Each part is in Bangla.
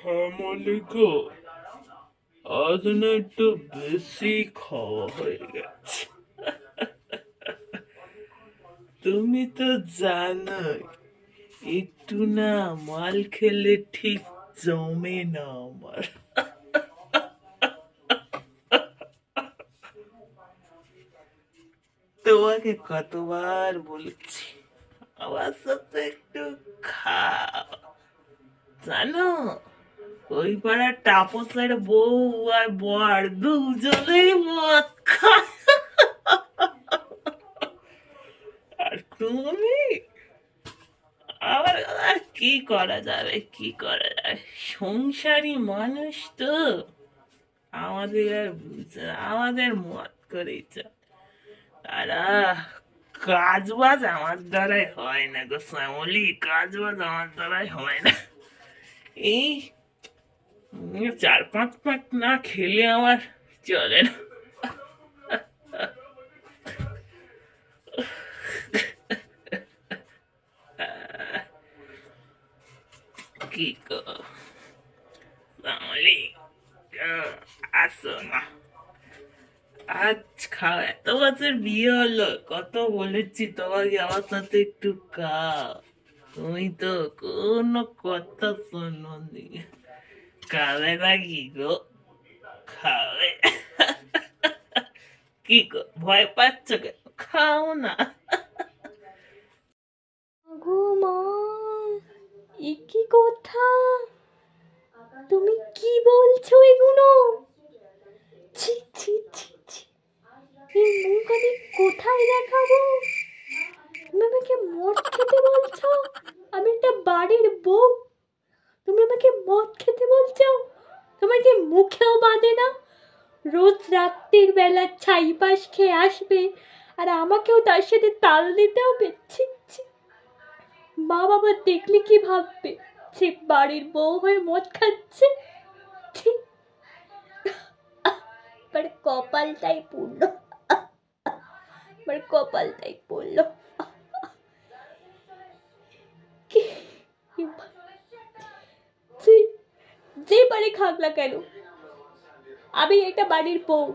মল্লিকা, আজ না একটু বেশি খাওয়া হয়ে গেছে। তুমি তো জানোই একটু না মাল খেলে ঠিক জমে না আমার। তোমাকে কতবার বলেছি আমার সাথে একটু খাও। জানো, ওই পাড়ার তাপসের বউ আর বর দুজনেই মদ খায়। আর তুমি, আবার আর কি করা যাবে, কি করা যাবে, সংসারী মানুষ তো। আমাদের আর আমাদের মত করেই চলে। তারা কাজ বাজ আমার দ্বারাই হয় না গো শ্যামলি, কাজ বাজ আমার দ্বারাই হয় না। এই 4-5 পাক না খেলে আমার চলে না। কি গো শ্যামলি, আসো না, আজ খাও। এত বছর বিয়ে হলো, কত বলেছি তোমাকে আমার সাথে একটু খাও, তুমি তো কোনো কথা শোনোনি। খাবে নাকি গো, খাবে? কি গো ভয় পাচ্ছ কেন, খাও না। গো মা, এ কি কথা? তুমি কি বলছো এগুলো? ছি ছি ছি ছি, এই মুখ আমি কোথায় দেখাবো? তুমি আমাকে মদ খেতে বলছো? আমি একটা বাড়ির বউ, তুমি আমাকে মদ খেতে বলছো? তোমার কি মুখেও বাঁধে না? রোজ রাত্রির বেলা ছাই পাশ খেয়ে আসবে আর আমাকেও তার সাথে তাল দিতে হবে? ছি ছি, মা বাবা দেখলে কি ভাববে যে বাড়ির বউ হয়ে মদ খাচ্ছে? ঠিক, আমার কপালটাই পূর্ণ, আমার কপালটাই পড়লো। যে পারে খাক না কেন, আমি একটা বাড়ির বউ,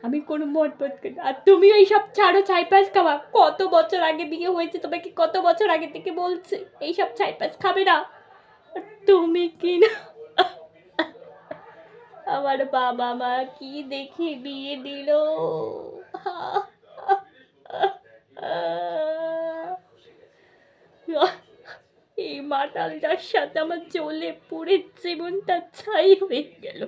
আমি কোনো মদ পদ করি না। আর তুমি ওই সব ছাড়ো, ছাইপাস খাওয়া। কত বছর আগে বিয়ে হয়েছে, তোমাকে কত বছর আগে থেকে বলছে এইসব ছাইপাস খাবে না। আর তুমি কি না, আমার বাবা মা কি দেখে বিয়ে দিল। এই মাতালটার সাথে আমার জ্বলে পুড়ে জীবনটা ছাই হয়ে গেল।